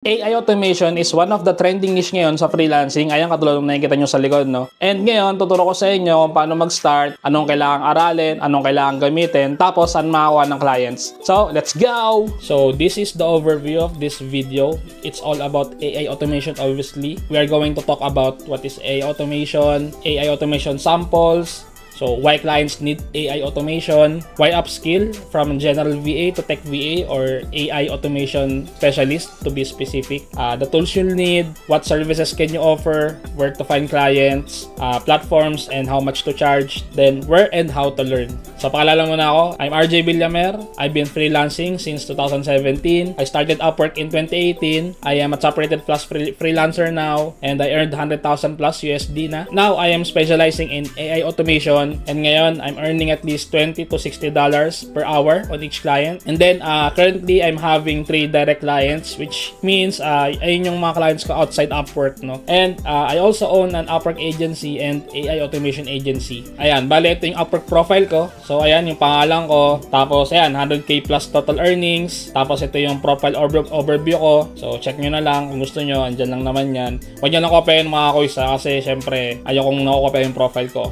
AI automation is one of the trending niche ngayon sa freelancing. Ayan, katulad ng nakikita nyo sa likod, no? And ngayon, tuturo ko sa inyo kung paano mag-start, anong kailangang aralin, anong kailangang gamitin, tapos saan makakuha ng clients. So, let's go! So, this is the overview of this video. It's all about AI automation, obviously. We are going to talk about what is AI automation samples, so why clients need AI automation, why upskill from general VA to tech VA or AI automation specialist to be specific, the tools you'll need, what services can you offer, where to find clients, platforms and how much to charge, then where and how to learn. So pakilala muna ako, I'm RJ Villamer. I've been freelancing since 2017. I started Upwork in 2018. I am a top rated plus freelancer now and I earned 100,000 plus USD na. Now I am specializing in AI automation. And ngayon, I'm earning at least $20 to $60 per hour on each client. And then, currently, I'm having 3 direct clients, which means, ayun yung mga clients ko outside Upwork, no? And, I also own an Upwork agency and AI automation agency. Ayan, bale, ito yung Upwork profile ko. So, ayan, yung pangalan ko. Tapos, ayan, 100K plus total earnings. Tapos, ito yung profile overview ko. So, check nyo na lang kung gusto nyo. Andyan lang naman yan. Huwag nyo lang kopyahin mga kuys, kasi, syempre, ayokong nakokopya yung profile ko.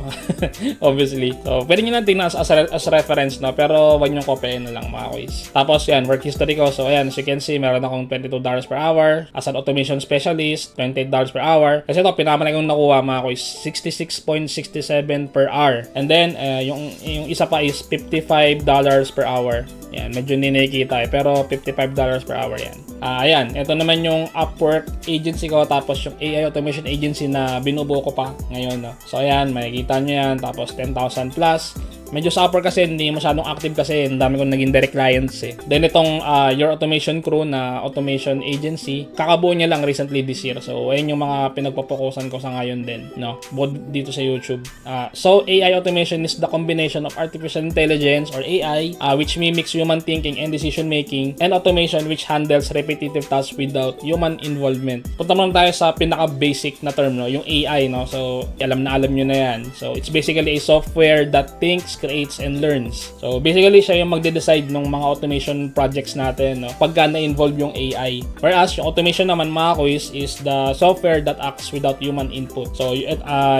Obviously. So, pwede nyo lang tingnan as reference, no? Pero, wag nyo kopyahin na lang, mga kuys. Tapos, yan, work history ko. So, ayan, as you can see, meron akong $22 per hour. As an automation specialist, $28 per hour. Kasi ito, pinamalaki kong nakuha, mga kuys, 66.67 per hour. And then, yung isa pa is $55 per hour. Yan, medyo hindi nakikita pero $55 per hour yan. Ayan, ito naman yung Upwork agency ko, tapos yung AI automation agency na binubuo ko pa ngayon, no? So ayan, makikita nyo yan, tapos 10,000 plus. Medyo sa Upwork kasi hindi masyadong active kasi ang dami kong naging direct clients eh. Then itong Your Automation Crew na automation agency, kakabuo niya lang recently this year. So ayun yung mga pinagpapokusan ko sa ngayon din, no? Both dito sa YouTube. So AI automation is the combination of artificial intelligence or AI, which mimics human thinking and decision making, and automation which handles repetitive tasks without human involvement. Punta naman tayo sa pinaka basic na term, no? Yung AI, no? So alam nyo na yan. So it's basically a software that thinks, creates, and learns. So basically siya yung magde-decide ng mga automation projects natin, no? Pagka na-involve yung AI. Whereas yung automation naman, mga kuys, is the software that acts without human input. So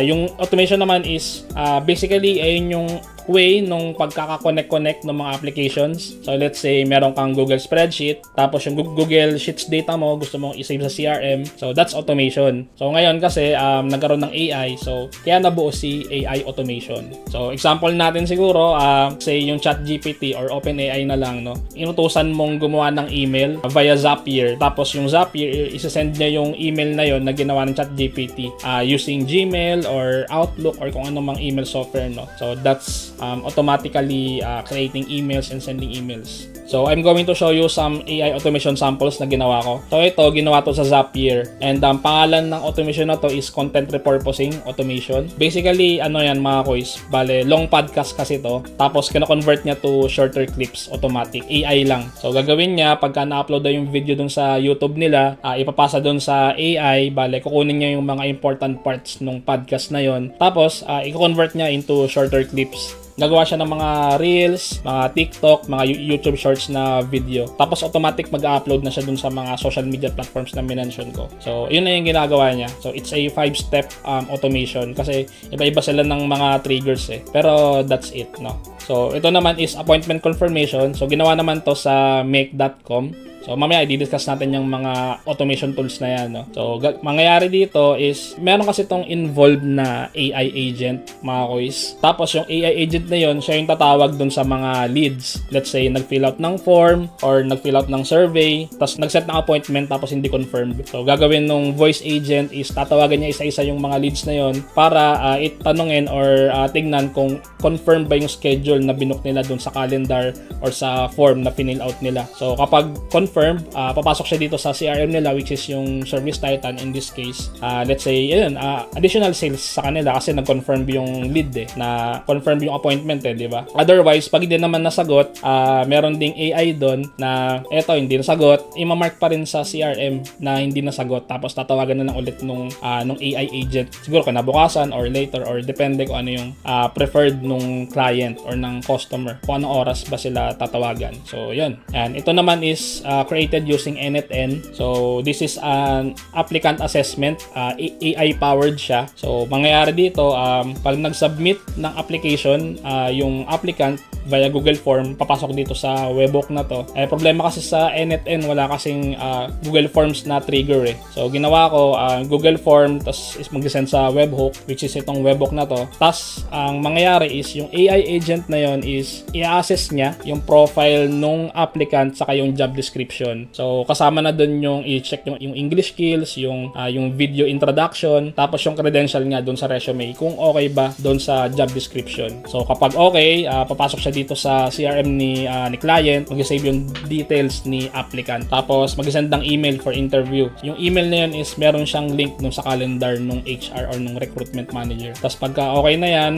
yung automation naman is basically ayun yung way nung pagkaka-connect ng mga applications. So let's say meron kang Google spreadsheet, tapos yung Google Sheets data mo gusto mong i-save sa CRM. So that's automation. So ngayon kasi nagkaroon ng AI, so kaya nabuo si AI automation. So example natin siguro, say yung ChatGPT or OpenAI na lang, no? Inutusan mong gumawa ng email via Zapier. Tapos yung Zapier, isa-send niya yung email na yon na ginawa ng ChatGPT using Gmail or Outlook or kung anong mang email software, no? So that's automatically creating emails and sending emails. So I'm going to show you some AI automation samples na ginawa ko. So ito, ginawa to sa Zapier. And ang pangalan ng automation na to is content repurposing automation. Basically, ano yan mga kuys, bale, long podcast kasi to. Tapos kino-convert niya to shorter clips, automatic. AI lang. So gagawin niya, pagka na-upload na yung video dun sa YouTube nila, ipapasa dun sa AI, bale, kukunin niya yung mga important parts ng podcast na yon. Tapos, i-convert niya into shorter clips. Nagawa siya ng mga Reels, mga TikTok, mga YouTube Shorts na video. Tapos automatic mag-upload na siya dun sa mga social media platforms na minention ko. So, yun na yung ginagawa niya. So, it's a 5-step automation kasi iba-iba sila ng mga triggers eh. Pero that's it, no? So, ito naman is appointment confirmation. So, ginawa naman to sa make.com. So, mamaya i-discuss natin yung mga automation tools na yan, no? So, mangyayari dito is, meron kasi itong involved na AI agent, mga kuys. Tapos, yung AI agent na yon, siya yung tatawag dun sa mga leads. Let's say, nag-fill out ng form or nag-fill out ng survey, tapos nag-set ng appointment, tapos hindi confirmed. So, gagawin nung voice agent is, tatawagan niya isa-isa yung mga leads na yon para itanungin or tignan kung confirm ba yung schedule na binook nila dun sa calendar or sa form na fill out nila. So, kapag confirmed, papasok siya dito sa CRM nila, which is yung Service Titan in this case. Let's say, yun, additional sales sa kanila kasi nag-confirm yung lead na confirm yung appointment di ba? Otherwise, pag hindi naman nasagot, meron ding AI doon na eto, hindi nasagot, ima-mark pa rin sa CRM na hindi nasagot, tapos tatawagan na lang ulit nung AI agent. Siguro kinabukasan or later or depende kung ano yung preferred nung client or ng ng customer kung anong oras ba sila tatawagan. So yun. And ito naman is created using NetN. So this is an applicant assessment. AI powered siya. So mangyayari dito, pag nag-submit ng application, yung applicant via Google Form, papasok dito sa webhook na to. Problema kasi sa NetN, wala kasing Google Forms na trigger eh. So ginawa ko, Google Form, tapos mag-send sa webhook, which is itong webhook na to. Tapos ang mangyayari is yung AI agent na yon is i-assess niya yung profile nung applicant saka yung job description. So kasama na dun yung i-check yung English skills, yung video introduction, tapos yung credential nga dun sa resume kung okay ba dun sa job description. So kapag okay, papasok siya dito sa CRM ni client, mag-save yung details ni applicant. Tapos mag-send ng email for interview. Yung email na yun is meron siyang link dun sa calendar nung HR or nung recruitment manager. Tapos pagka okay na yan,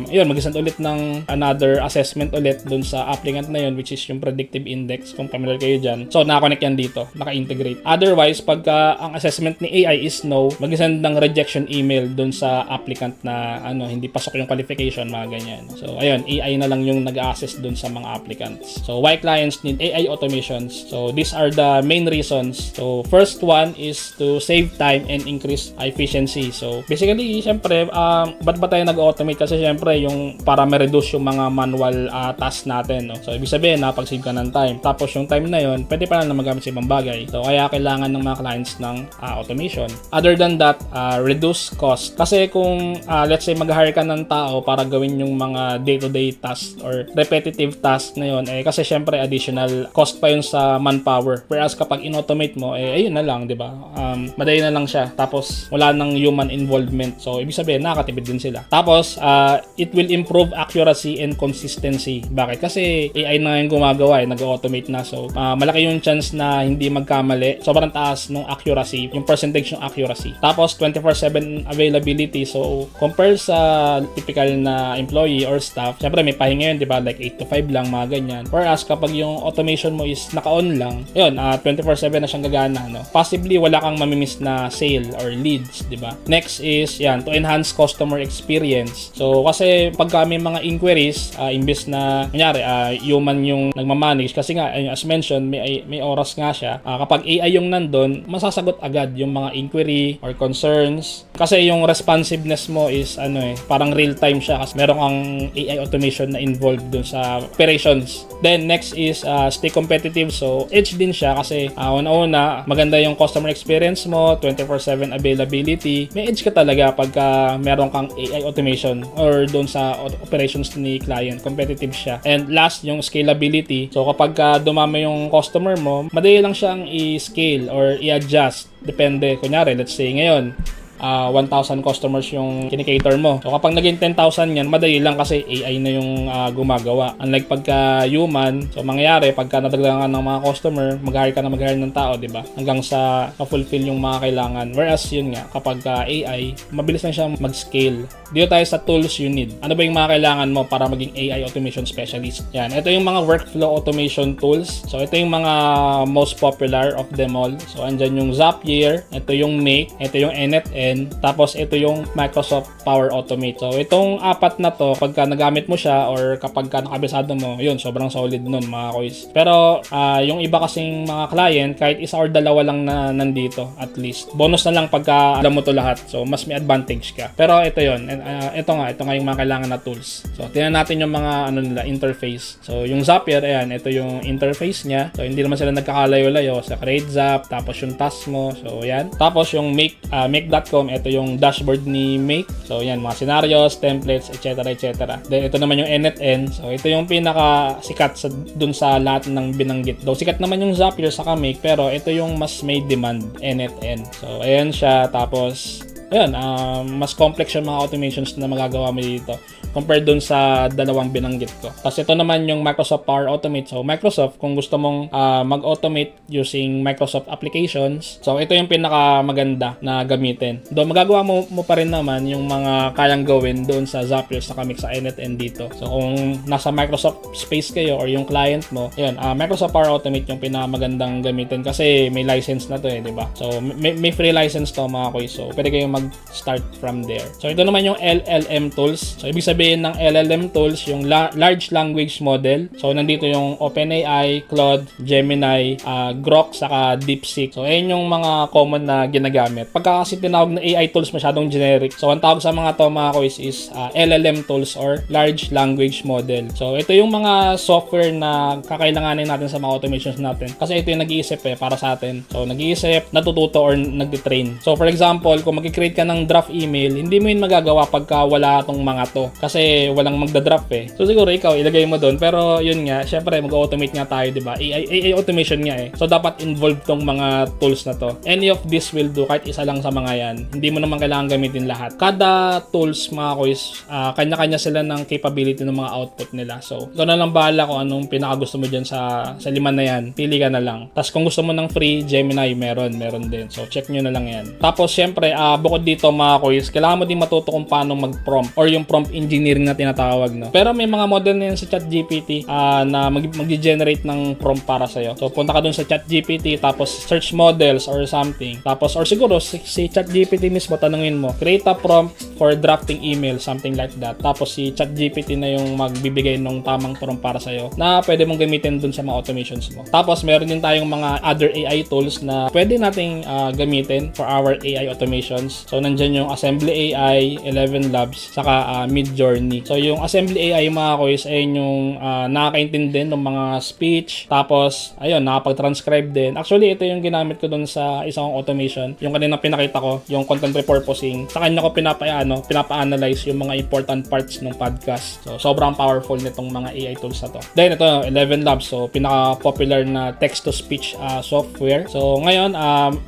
yun, mag-send ulit ng another assessment ulit dun sa applicant na yun, which is yung predictive index, kung familiar kayo dyan. So naka-connect yan dito, naka-integrate. Otherwise, pagka ang assessment ni AI is no, mag-send ng rejection email dun sa applicant na hindi pasok yung qualification, mga ganyan. So ayun, AI na lang yung nag-assess dun sa mga applicants. So why clients need AI automations? So these are the main reasons. So first one is to save time and increase efficiency. So basically, syempre, ba't ba tayo nag-automate? Kasi syempre, yung para ma-reduce yung mga manual tasks natin. No? So ibig sabihin, napag-save ka ng time. Tapos yung time na yun, pwede pa lang na magamit sa ibang bagay. So kaya kailangan ng mga clients ng automation. Other than that, reduce cost. Kasi kung let's say mag-hire ka ng tao para gawin yung mga day-to-day tasks or repetitive task na yun, kasi syempre additional cost pa yun sa manpower. Whereas kapag in-automate mo, ayun na lang, di ba? Madali na lang siya. Tapos wala nang human involvement. So ibig sabihin, nakakatipid din sila. Tapos it will improve accuracy and consistency. Bakit? Kasi AI na yung gumagawa, nag-automate na. So malaki yung chance na hindi magkamali. Sobrang taas ng accuracy, yung percentage ng accuracy. Tapos 24/7 availability. So compare sa typical na employee or staff, syempre may pahinga yun, di ba? Like 8 to 5 lang, mga ganyan. Whereas kapag yung automation mo is naka-on lang, yun, 24/7 na siyang gagana, no? Possibly wala kang mamimiss na sale or leads, di ba? Next is, yan, to enhance customer experience. So, kasi pagka may mga inquiries, imbes na, kunyari, human yung nagmamanage, kasi nga, as mentioned, may oras nga siya. Kapag AI yung nandun, masasagot agad yung mga inquiry or concerns. Kasi yung responsiveness mo is, parang real-time siya kasi meron kang AI automation na involved dun sa operations. Then next is stay competitive. So edge din siya kasi una-una maganda yung customer experience mo, 24/7 availability. May edge ka talaga pagka meron kang AI automation or dun sa operations ni client. Competitive siya. And last, yung scalability. So kapag dumami yung customer mo, madali lang siyang i-scale or i-adjust. Depende. Kunyari, let's say ngayon 1,000 customers yung kinikater mo. So kapag naging 10,000 yan, madali lang kasi AI na yung gumagawa. Unlike pagka human, so mangyayari pagka nadagdagan ng mga customer, mag-hire ka na mag-hire ng tao, di ba? Hanggang sa ma-fulfill yung mga kailangan. Whereas yun nga, kapag AI, mabilis lang siya mag-scale. Dito tayo sa tools you need. Ano ba yung mga kailangan mo para maging AI automation specialist? Yan. Ito yung mga workflow automation tools. So ito yung mga most popular of them all. So andyan yung Zapier, ito yung Make, ito yung NetN, tapos ito yung Microsoft Power Automate. So itong apat na to, pagka nagamit mo siya or kapag nakabisado mo, yun, sobrang solid nun, mga kois. Pero yung iba kasing mga client, kahit isa or dalawa lang na nandito, at least. Bonus na lang pagka alam mo to lahat. So mas may advantage ka. Pero ito yun. Ito nga yung mga kailangan na tools. So tingnan natin yung mga interface. So yung Zapier, ayan, ito yung interface niya. So hindi naman sila nagkakalayo-layo. Sa Create Zap, tapos yung task mo. So yan. Tapos yung make.com, ito yung dashboard ni Make. So yan, mga scenarios, templates, etc. Then ito naman yung NetN. So ito yung pinaka sikat dun sa lahat ng binanggit. Though sikat naman yung Zapier sa Make, pero ito yung mas may demand, NetN. So ayan siya. Tapos ayun, mas complex yung mga automations na magagawa mo dito compared dun sa dalawang binanggit ko. Tapos ito naman yung Microsoft Power Automate. So Microsoft, kung gusto mong mag-automate using Microsoft applications, so ito yung pinaka maganda na gamitin. Though magagawa mo pa rin naman yung mga kayang gawin doon sa Zapier sa Kamik sa NetN dito. So kung nasa Microsoft space kayo or yung client mo, yun, Microsoft Power Automate yung pinaka magandang gamitin kasi may license na to di ba? So may free license to, mga koy. So pwede kayong mag-start from there. So ito naman yung LLM tools. So ibig sabihin ng LLM tools, yung large language model. So nandito yung OpenAI, Claude, Gemini, Grok, saka DeepSeek. So ayun yung mga common na ginagamit. Pagka kasi tinawag na AI tools masyadong generic. So ang tawag sa mga to mga quiz is LLM tools or large language model. So ito yung mga software na kakailanganin natin sa mga automations natin. Kasi ito yung nag-iisip para sa atin. So nag-iisip, natututo or nag-train. So for example, kung mag-create ka ng draft email, hindi mo yun magagawa pagka wala tong mga to. Kasi walang magda-draft So siguro ikaw ilagay mo doon. Pero yun nga, syempre mag-automate nga tayo, 'di ba? AI automation nga So dapat involved tong mga tools na to. Any of this will do, kahit isa lang sa mga yan. Hindi mo naman kailangan gamitin lahat. Kada tools mga quiz, kanya-kanya sila ng capability ng mga output nila. So ikaw na lang bahala kung anong pinakagusto mo dyan sa lima na yan. Pili ka na lang. Tapos kung gusto mo ng free, Gemini, meron din. So check nyo na lang yan. Tapos syempre, bukod dito mga quiz, kailangan mo din matuto kung paano mag-prompt or yung prompt engineering na tinatawag. Pero may mga model na yan sa ChatGPT na mag-generate ng prompt para sa'yo. So punta ka dun sa ChatGPT, tapos search models or something. Tapos, or siguro si ChatGPT mismo, tanungin mo, create a prompt for drafting email, something like that. Tapos si ChatGPT na yung magbibigay ng tamang prompt para sa'yo na pwede mong gamitin dun sa mga automations mo. Tapos meron din tayong mga other AI tools na pwede nating gamitin for our AI automations. So nandyan yung Assembly AI, 11 Labs, saka Midjourney. So yung Assembly AI mga quiz ay yung nakakaintindi ng mga speech. Tapos ayun, nakapag-transcribe din. Actually ito yung ginamit ko dun sa isang automation. Yung kanina pinakita ko, yung content repurposing. Sa kanya ko pinapa-analyze yung mga important parts ng podcast. So sobrang powerful nitong mga AI tools na to. Then ito, 11 Labs. So pinaka-popular na text-to-speech software. So ngayon,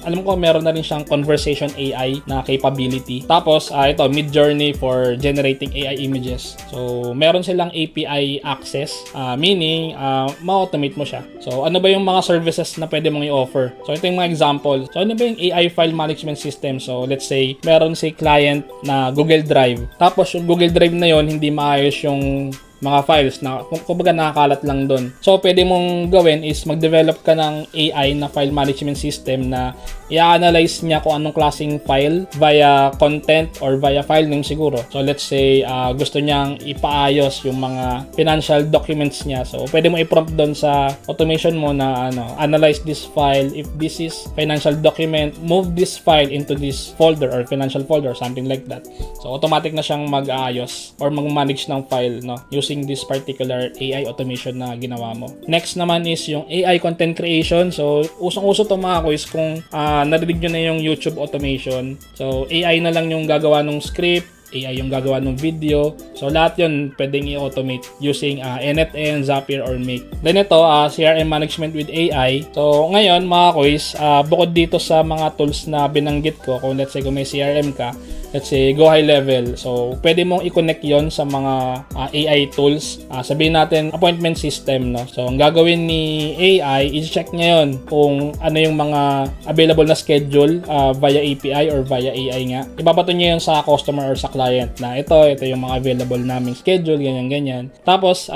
alam ko meron na rin siyang conversation AI na capability. Tapos ito, Midjourney for generating AI images. So meron silang API access, meaning ma-automate mo siya. So ano ba yung mga services na pwede mong i-offer? So ito yung mga example. So ano ba yung AI file management system? So let's say meron si client na Google Drive. Tapos yung Google Drive na yon hindi maayos yung mga files na kumbaga nakakalat lang doon. So pwede mong gawin is mag-develop ka ng AI na file management system na i-analyze niya kung anong klaseng file via content or via file name siguro. So let's say gusto niyang ipaayos yung mga financial documents niya. So pwede mo i-prompt doon sa automation mo na analyze this file. If this is financial document, move this file into this folder or financial folder, something like that. So automatic na siyang mag-aayos or mag-manage ng file using this particular AI automation na ginawa mo. Next naman is yung AI content creation. So usong-uso to mga quiz kung narinig nyo na yung YouTube automation. So AI na lang yung gagawa ng script, AI yung gagawa ng video. So lahat yun pwedeng i-automate using NetN, Zapier, or Make. Then ito, CRM management with AI. So ngayon mga quiz, bukod dito sa mga tools na binanggit ko, kung let's say kung may CRM ka, let's say go high level. So pwede mong i-connect yon sa mga AI tools. Sabihin natin appointment system. So ang gagawin ni AI, i-check niya yon kung ano yung mga available na schedule via API or via AI nga. Ibabato niya yon sa customer or sa client na ito yung mga available naming schedule, ganyan. Tapos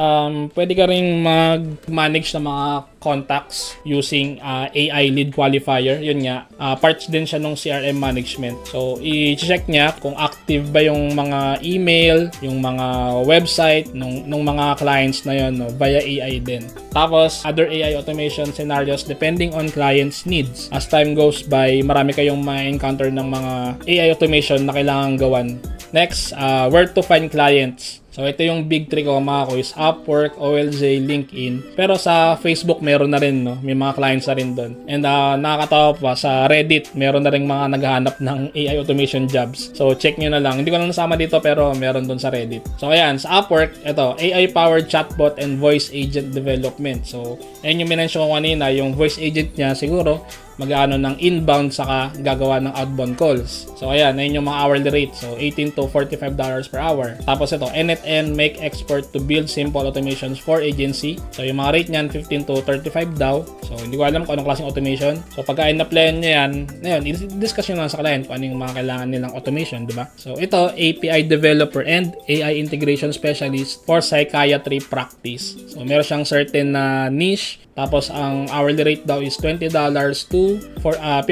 pwede ka ring mag-manage ng mga contacts using AI lead qualifier. Yun nga, parts din siya ng CRM management. So i-check niya kung active ba yung mga email, yung mga website nung mga clients na yun via AI din. Tapos other AI automation scenarios depending on clients' needs. As time goes by, marami kayong ma-encounter ng mga AI automation na kailangan gawan. Next, where to find clients. So ito yung big trick ko mga quiz, Upwork, OLJ, LinkedIn. Pero sa Facebook meron na rin, may mga clients na rin doon. And nakakatawa pa, sa Reddit meron na rin mga naghahanap ng AI automation jobs. So check nyo na lang. Hindi ko na nasama dito pero meron doon sa Reddit. So ayan, sa Upwork, ito, AI powered chatbot and voice agent development. So ayun yung minention ko kanina, yung voice agent niya siguro mag-aano ng inbound saka gagawa ng outbound calls. So ayan, ayun yung mga hourly rate. So $18 to $45 per hour. Tapos ito, NetN make expert to build simple automations for agency. So yung mga rate niyan 15 to 35 daw. So hindi ko alam kung anong klaseng automation. So pagka in-applyan niyo yan, ngayon i-discuss niyo lang sa client kung ano yung mga kailangan nilang automation, di ba? So ito, API developer and AI integration specialist for psychiatry practice. So meron siyang certain na niche Tapos ang hourly rate daw is $20 to $50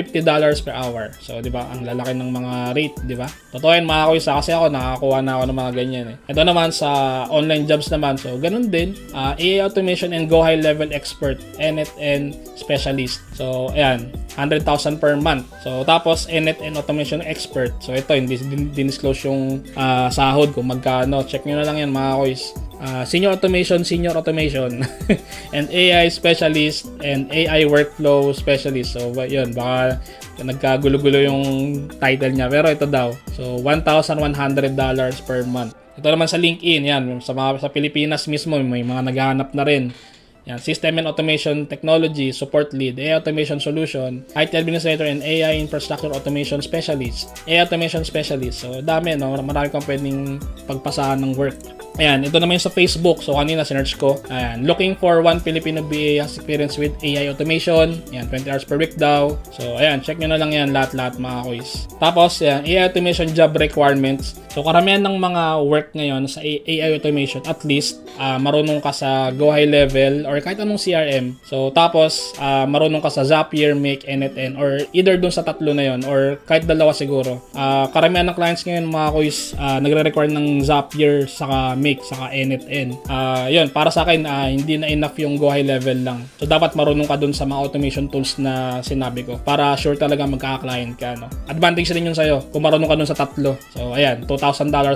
per hour. So, di ba? Ang lalaki ng mga rate, di ba? Totoo yan mga kuys, kasi ako nakakuha na ako ng mga ganyan eh. Ito naman sa online jobs naman. So, ganun din. AI automation and Go High Level Expert, NetN Specialist. So, ayan, 100,000 per month. So, tapos NetN Automation Expert. So, ito, hindi dinisclose yung sahod kung magkano. Check nyo na lang yan mga kuys. Senior Automation and AI Specialist and AI Workflow Specialist. So, yun, baka nagkagulo-gulo yung title niya. Pero ito daw. So, $1,100 per month. Ito naman sa LinkedIn, yan. Sa Pilipinas mismo, may mga naghahanap na rin. Yan, System and Automation Technology Support Lead, AI Automation Solution, IT Administrator and AI Infrastructure Automation Specialist, AI Automation Specialist. So, dami, no? Marami kang pwedeng pagpasahan ng work. Ayan, ito naman yung sa Facebook. So, kanina sinerch ko. Ayan, looking for one Filipino BA has experience with AI automation. Ayan, 20 hours per week daw. So, ayan, check nyo na lang yan lahat-lahat mga kuys. Tapos, ayan, AI automation job requirements. So, karamihan ng mga work ngayon sa AI automation, at least, marunong ka sa Go High Level or kahit anong CRM. So, tapos, marunong ka sa Zapier, Make, NetN, or either dun sa tatlo na yon or kahit dalawa siguro. Karamihan ng clients ngayon mga kuys, nagre-require ng Zapier saka Make, saka NetN. Yun, para sa akin, hindi na enough yung Go High Level lang. So, dapat marunong ka dun sa mga automation tools na sinabi ko para sure talaga magkaka-client ka, no? Advantage din yun sa'yo kung marunong ka dun sa tatlo. So, ayan, $2,000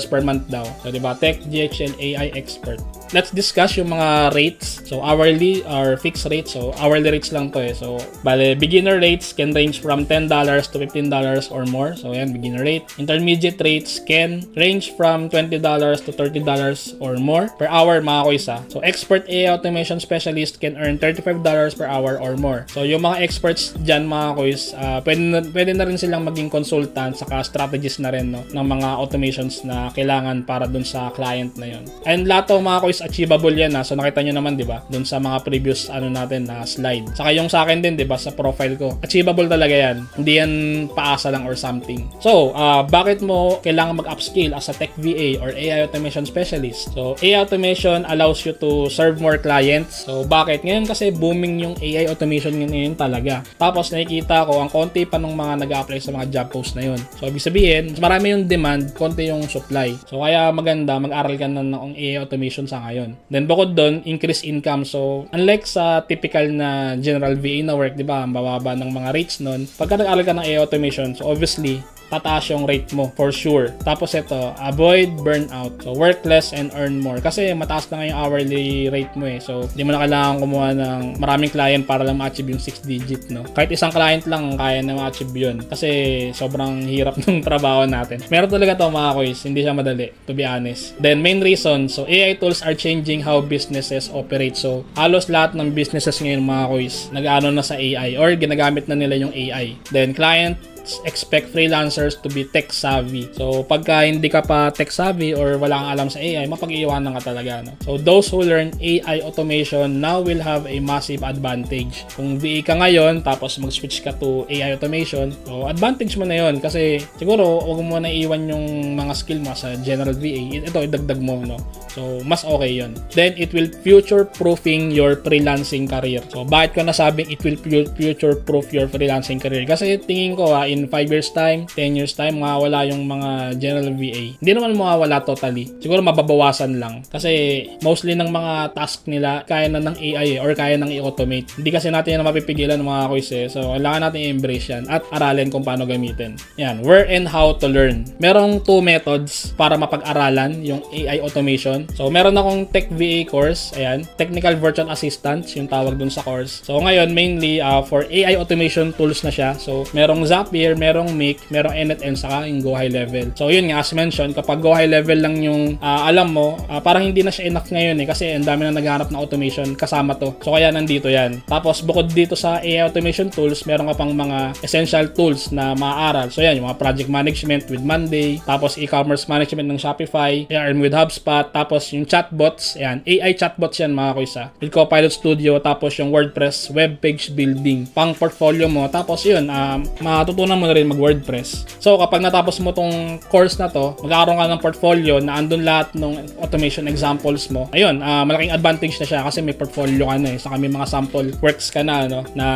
per month daw. So, diba? Tech, GHL, AI expert. Let's discuss yung mga rates. So, hourly or fixed rates. So, hourly rates lang to eh. So, bale, beginner rates can range from $10 to $15 or more. So, ayan, beginner rate. Intermediate rates can range from $20 to $30 or more per hour, mga kuisa. So, expert AI automation specialist can earn $35 per hour or more. So, yung mga experts dyan, mga kuis, pwede na rin silang maging consultant saka strategist na rin, no, ng mga automations na kailangan para dun sa client na yun. And lahat ng mga kuis, achievable yan, ha. So, nakita nyo naman, di ba? Dun sa mga previous, natin na slide. Saka yung sa akin din, di ba? Sa profile ko. Achievable talaga yan. Hindi yan paasa lang or something. So, bakit mo kailangan mag-upskill as a tech VA or AI automation specialist? So, AI automation allows you to serve more clients. So, bakit? Ngayon kasi booming yung AI automation ngayon talaga. Tapos, nakikita ko, ang konti pa ng mga nag-a-apply sa mga job post na yun. So, ibig sabihin, mas marami yung demand, konti yung supply. So, kaya maganda, mag-aral ka na ng AI automation sa ngayon. Then, bukod doon, increase income. So, unlike sa typical na general VA na work, di ba, ang bababa ng mga rates nun, pagka nag-aral ka ng AI automation, so obviously, tataas yung rate mo for sure. Tapos ito, avoid burnout. So, work less and earn more. Kasi mataas na nga yung hourly rate mo eh. So, hindi mo na kailangan kumuha ng maraming client para lang ma-achieve yung 6 digit, no? Kahit isang client lang, kaya na ma-achieve yun. Kasi sobrang hirap ng trabaho natin. Meron talaga to mga kuys. Hindi siya madali, to be honest. Then, main reason, so AI tools are changing how businesses operate. So, halos lahat ng businesses ngayon mga kuys, nag-ano na sa AI or ginagamit na nila yung AI. Then, client expect freelancers to be tech savvy. So, pagka hindi ka pa tech savvy or wala kang alam sa AI, mapag-iiwanan ka talaga, no? So, those who learn AI automation now will have a massive advantage. Kung VA ka ngayon, tapos mag-switch ka to AI automation, so, advantage mo na yun. Kasi, siguro, huwag mo na iwan yung mga skill mo sa general VA. Ito, idagdag mo, no? So, mas okay yun. Then, it will future-proofing your freelancing career. So, bakit ko nasabing it will future-proof your freelancing career? Kasi, tingin ko, in 5 years time, 10 years time, mawawala yung mga general VA. Hindi naman mawawala totally. Siguro mababawasan lang. Kasi mostly ng mga task nila, kaya na ng AI or kaya nang i-automate. Hindi kasi natin yan mapipigilan ng mga kuis eh. So, kailangan natin i-embrace yan at aralin kung paano gamitin. Yan. Where and how to learn. Merong 2 methods para mapag-aralan yung AI automation. So, meron akong Tech VA course. Ayan. Technical Virtual Assistant, yung tawag dun sa course. So, ngayon, mainly for AI automation tools na siya. So, merong Zapier, merong Make, merong NetN, saka yung Go High Level. So yun nga, as mentioned, kapag Go High Level lang yung alam mo, parang hindi na siya enough ngayon eh, kasi ang dami na naghahanap ng automation kasama to. So kaya nandito yan. Tapos bukod dito sa AI automation tools, meron ka pang mga essential tools na maaaral. So yan, yung mga project management with Monday, tapos e-commerce management ng Shopify, ARM with HubSpot, tapos yung chatbots, yan, AI chatbots yan mga kuisa. With Copilot Studio, tapos yung WordPress web page building, pang portfolio mo. Tapos yun, matutunan kailangan mo na rin mag-WordPress. So, kapag natapos mo tong course na to, magkakaroon ka ng portfolio na andun lahat ng automation examples mo. Ayun, malaking advantage na siya kasi may portfolio ka na saka may mga sample works ka na, na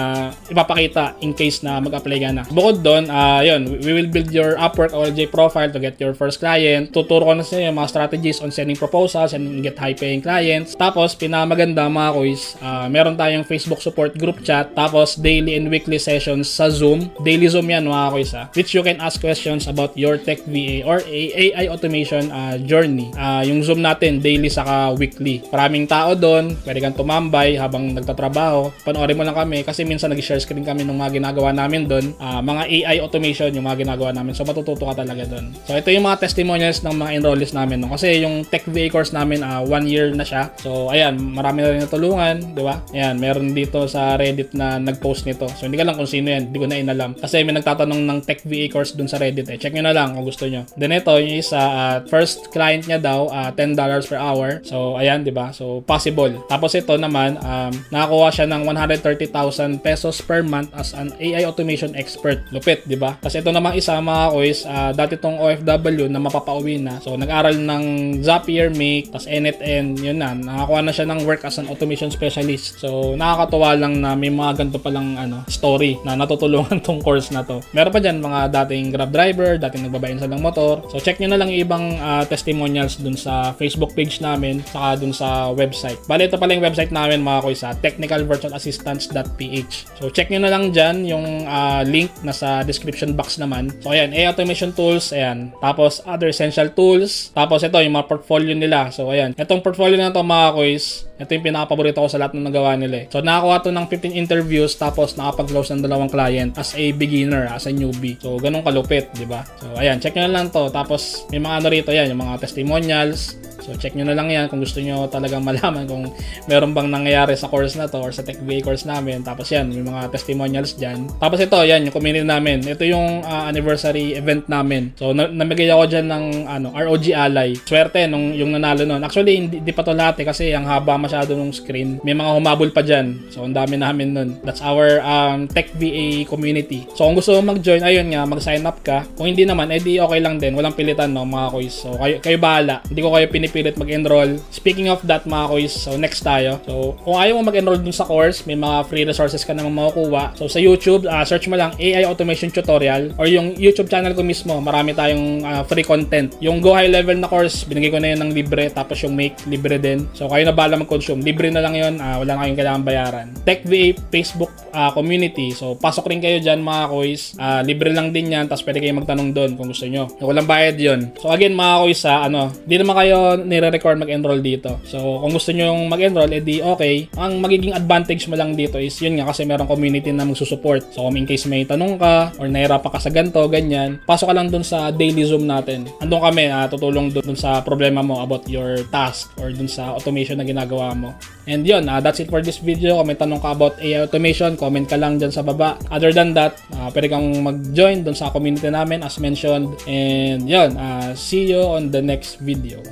ipapakita in case na mag-apply ka na. Bukod doon, we will build your Upwork OLJ profile to get your first client. Tuturo ko na sa inyo mga strategies on sending proposals and get high-paying clients. Tapos, pinamaganda mga kuys, meron tayong Facebook support group chat, tapos daily and weekly sessions sa Zoom. Daily Zoom yan mga kuys, which you can ask questions about your tech VA or AI automation journey. Yung Zoom natin, daily saka weekly. Maraming tao doon, pwede kang tumambay habang nagtatrabaho. Panoorin mo lang kami kasi minsan nag-share screen kami ng mga ginagawa namin doon. Mga AI automation yung mga ginagawa namin. So matututo ka talaga doon. So ito yung mga testimonials ng mga enrollees namin. No? Kasi yung tech VA course namin, 1 year na siya. So ayan, marami na rin natulungan, di ba? Ayan, meron dito sa Reddit na nag-post nito. So hindi ka lang kung sino yan, hindi ko na inalam. Kasi may nagtatanong ng tech VA course dun sa Reddit. Check nyo na lang kung gusto nyo. Then ito, yung isa, first client niya daw, $10 per hour. So ayan, di ba? So possible. Tapos ito naman, nakakuha siya ng 130,000 pesos per month as an AI automation expert. Lupit, di ba? Kasi ito namang isa mga kuys, dati tong OFW na mapapauwi na. So nag-aral ng Zapier, Make, tas NetN, yun na. Nakakuha na siya ng work as an automation specialist. So nakakatuwa lang na may mga ganito palang story na natutulungan tong course na to. Meron pa dyan mga dating Grab driver, dating nagbabayan sa ng motor. So check nyo na lang yung ibang testimonials dun sa Facebook page namin, saka dun sa website. Bale, ito pala yung website namin mga kuys, technicalvirtualassistance.ph. So check nyo na lang dyan yung link na sa description box naman. So ayan, AI automation tools, ayan. Tapos other essential tools. Tapos ito yung mga portfolio nila. So ayan, itong portfolio na to mga kuys, ito yung pinaka-paborito ko sa lahat ng nagawa nila. So nakakuha to ng 15 interviews, tapos nakapag-close ng 2 client as a beginner, as a newbie. So ganun kalupit, di ba? So ayan, check nyo na lang to. Tapos may mga rito yan, yung mga testimonials. So check nyo na lang yan kung gusto nyo talagang malaman kung meron bang nangyayari sa course na to or sa tech VA course namin. Tapos yan, may mga testimonials dyan. Tapos ito, yan, yung community namin. Ito yung anniversary event namin. So namigay ako dyan ng ROG Ally. Swerte nung yung nanalo nun. Actually, hindi pa to lahat kasi ang haba masyado nung screen. May mga humabol pa dyan. So ang dami namin nun. That's our tech VA community. So kung gusto mo mag-join, ayun nga, mag-sign up ka. Kung hindi naman, edi okay lang din. Walang pilitan, no, mga kuys. So kayo bahala. Hindi ko kayo pinipilit mag-enroll. Speaking of that, mga kuys, so next tayo. So kung ayaw mo mag-enroll dun sa course, may mga free resources ka naman makukuha. So sa YouTube, search mo lang AI automation tutorial or yung YouTube channel ko mismo. Marami tayong free content. Yung Go High Level na course, binigay ko na yun ng libre. Tapos yung Make, libre din. So kayo na bahala mag-consume. Libre na lang yun. Wala na kayong kailangan bayaran. Tech VA Facebook community. So pasok rin kayo dyan, mga kuys. Libre lang din yan. Tapos pwede kayo magtanong doon kung gusto nyo. Walang bayad yun. So again, mga kuys, di naman kayo nire-record mag-enroll dito. So kung gusto nyo mag-enroll, edi okay. Ang magiging advantage mo lang dito is yun nga, kasi merong community na magsusupport. So kung in case may tanong ka or nahirapan ka sa ganito, ganyan, pasok ka lang dun sa daily Zoom natin. Andun kami, tutulong dun sa problema mo about your task or dun sa automation na ginagawa mo. And yun, that's it for this video. Kung may tanong ka about AI automation, comment ka lang dyan sa baba. Other than that, pwede kang mag-join dun sa community namin as mentioned. And yun, see you on the next video.